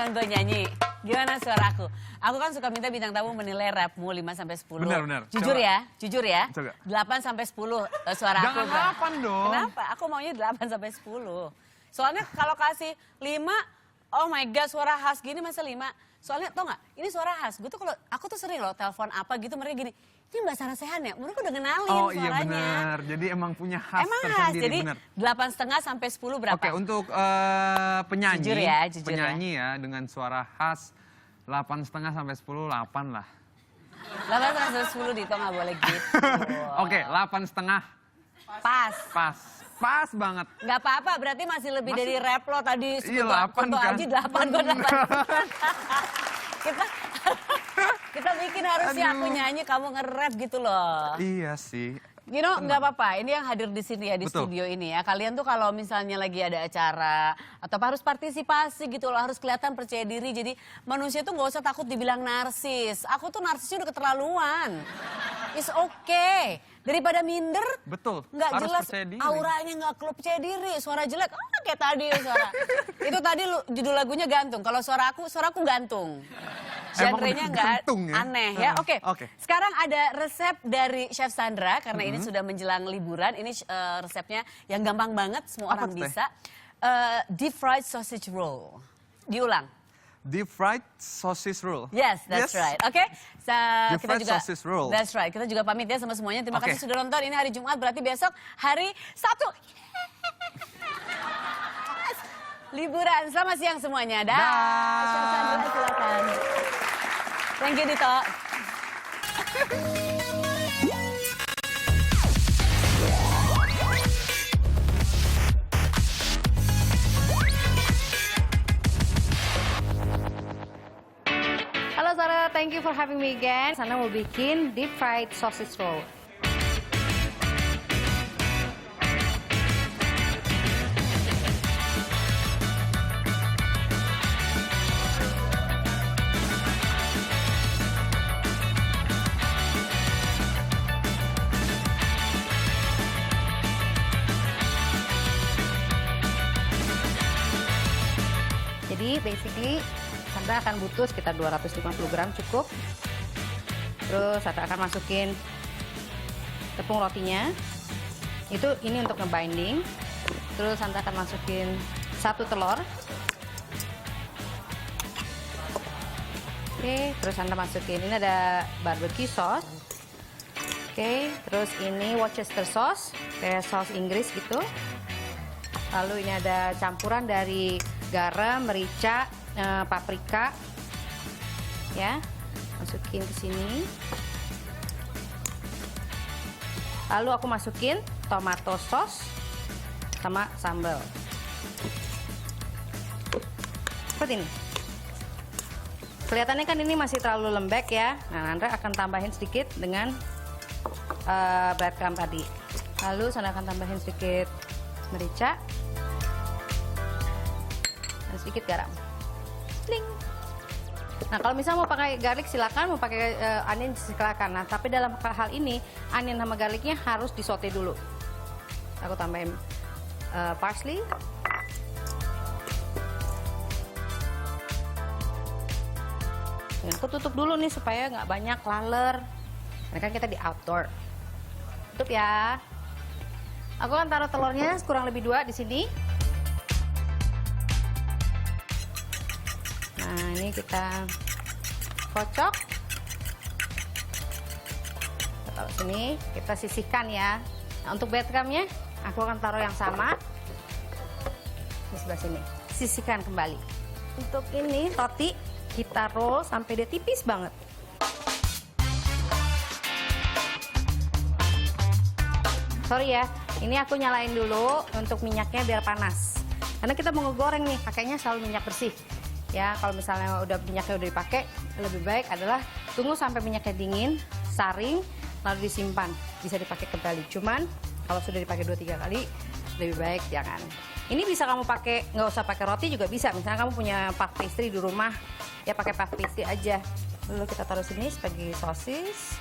untuk nyanyi. Gimana suara aku? Aku kan suka minta bintang tamu menilai rapmu 5-10. Benar. Jujur Coba. jujur ya. Coba. 8-10 suara aku. Jangan 8 dong. Kenapa? Aku maunya 8-10. Soalnya kalau kasih 5, oh my god suara khas gini masa 5. Soalnya tau gak, ini suara khas. Gue tuh kalau aku tuh sering loh telepon apa gitu mereka gini. Ini Mbak Sarah Sehan ya? Menurutku udah kenalin Oh suaranya. iya benar, jadi emang punya khas Emang khas, tersendiri, jadi benar. 8,5-10 berapa? Oke, untuk penyanyi, Jujur ya dengan suara khas 8,5-10, 8 lah. 8-10 Dito nggak boleh gitu. Oke, 8,5. Pas. Pas banget. Nggak apa-apa, berarti masih lebih dari rap lo tadi. Iya, 8 kan. Aji 8, gue 8. kita bikin harusnya aku nyanyi, kamu nge-rap gitu loh. Iya sih. You know, nggak apa-apa. Ini yang hadir di sini ya, di studio ini ya. Kalian tuh kalau misalnya lagi ada acara atau harus partisipasi gitu loh, harus kelihatan percaya diri. Jadi manusia tuh nggak usah takut dibilang narsis. Aku tuh narsisnya udah keterlaluan. It's okay. Daripada minder, Betul. nggak Harus jelas, percaya diri. auranya nggak klub percaya diri, suara jelek, kayak tadi suara. Itu tadi judul lagunya gantung. Kalau suara aku gantung. Genrenya nggak ya? aneh ya. Oke. Oke. Sekarang ada resep dari Chef Sandra karena ini sudah menjelang liburan. Ini resepnya yang gampang banget, semua orang bisa. Deep fried sausage roll. Diulang. Deep fried sausage roll. Yes, that's right. Oke. Deep fried sausage roll. That's right. Kita juga pamit ya sama semuanya. Terima Oke. kasih sudah nonton. Ini hari Jumat, berarti besok hari Sabtu. Liburan. Selamat siang semuanya. Dah. Chef Sandra, silakan. Thank you, Dito. Halo Sarah, thank you for having me again. Sana mau bikin deep fried sausage roll. Jadi basically Sandra akan butuh sekitar 250 gram cukup. Terus Sandra akan masukin tepung rotinya. Ini untuk ngebinding. Terus Sandra akan masukin 1 telur. Oke, terus Sandra masukin ini ada barbecue sauce. Oke, terus ini Worcester sauce, kayak saus Inggris gitu. Lalu ini ada campuran dari garam, merica, paprika, ya, masukin ke sini. Lalu aku masukin tomato sauce sama sambal. Seperti ini. Kelihatannya kan ini masih terlalu lembek ya. Nah, Nandra akan tambahin sedikit dengan breadcrumb tadi. Lalu Sandra akan tambahin sedikit merica dan sedikit garam. Sling. Nah, kalau misalnya mau pakai garlic silakan, mau pakai onion silakan. Nah, tapi dalam hal ini onion sama garlicnya harus disote dulu. Aku tambahin parsley. Dan aku tutup dulu nih supaya nggak banyak laler. Karena kan kita di outdoor. Tutup ya. Aku akan taruh telurnya kurang lebih 2 di sini. Nah, ini kita kocok. Kita taruh sini, kita sisihkan ya. Nah, untuk breadcrumbnya, aku akan taruh yang sama di sebelah sini. Sisihkan kembali. Untuk ini roti kita roll sampai dia tipis banget. Sorry ya, ini aku nyalain dulu untuk minyaknya biar panas. Karena kita mau ngegoreng nih, pakainya selalu minyak bersih. Ya, kalau misalnya minyaknya udah dipakai, lebih baik adalah tunggu sampai minyaknya dingin, saring, lalu disimpan. Bisa dipakai kembali. Cuman kalau sudah dipakai 2-3 kali, lebih baik jangan. Ini bisa kamu pakai, nggak usah pakai roti juga bisa. Misalnya kamu punya puff pastry di rumah, ya pakai puff pastry aja. Lalu kita taruh sini sebagai sosis.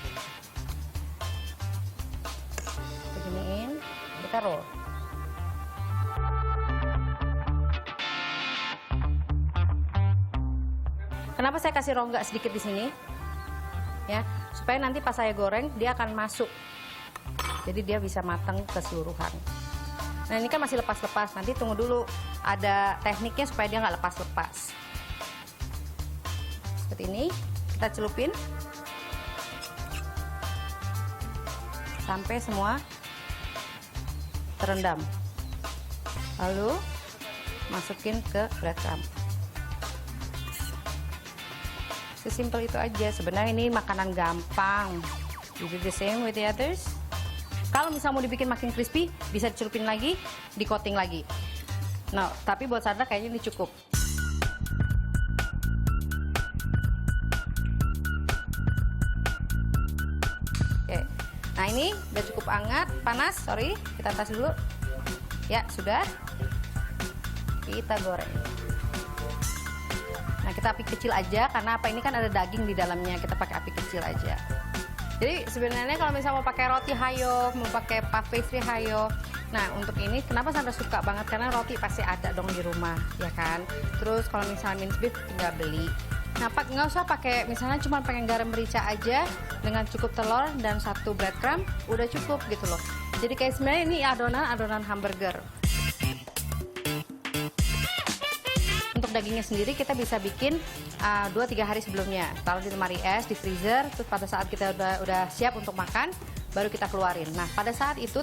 Beginiin, kita roll. Kenapa saya kasih rongga sedikit di sini? Ya, supaya nanti pas saya goreng dia akan masuk. Jadi dia bisa matang keseluruhan. Nah ini kan masih lepas-lepas, nanti tunggu dulu. Ada tekniknya supaya dia nggak lepas-lepas. Seperti ini, kita celupin. Sampai semua terendam. Lalu masukin ke breadcrumb. Sesimpel itu aja. Sebenarnya ini makanan gampang. You do the same with the others. Kalau misalnya mau dibikin makin crispy, bisa dicelupin lagi, di coating lagi. Nah, tapi buat Sandra kayaknya ini cukup. Oke. Nah, ini udah cukup hangat, panas, sorry. Kita tes dulu. Ya, sudah. Kita goreng. Nah, kita api kecil aja, karena apa? Ini kan ada daging di dalamnya, kita pakai api kecil aja. Jadi sebenarnya kalau misalnya mau pakai roti hayo, mau pakai puff pastry hayo. Nah untuk ini kenapa Sandra suka banget, karena roti pasti ada dong di rumah, ya kan. Terus kalau misalnya minced beef tinggal beli. Nah nggak usah pakai, misalnya cuma pengen garam merica aja dengan cukup telur dan 1 breadcrumb udah cukup gitu loh. Jadi kayak sebenarnya ini adonan hamburger. Untuk dagingnya sendiri kita bisa bikin 2-3 hari sebelumnya. Taruh di lemari es, di freezer, terus pada saat kita udah siap untuk makan, baru kita keluarin. Nah, pada saat itu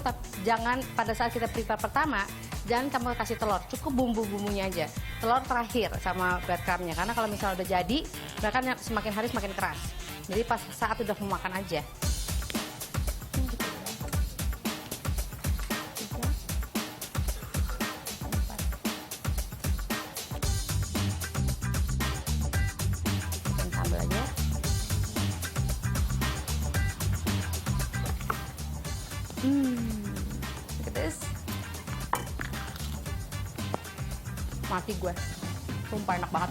pada saat kita prepare pertama, jangan kamu kasih telur, cukup bumbu-bumbunya aja. Telur terakhir sama breadcrumbnya, karena kalau misalnya udah jadi, bahkan semakin hari semakin keras. Jadi pas saat udah mau makan aja. Sambal aja. Look at this. Mati gue. Sumpah enak banget.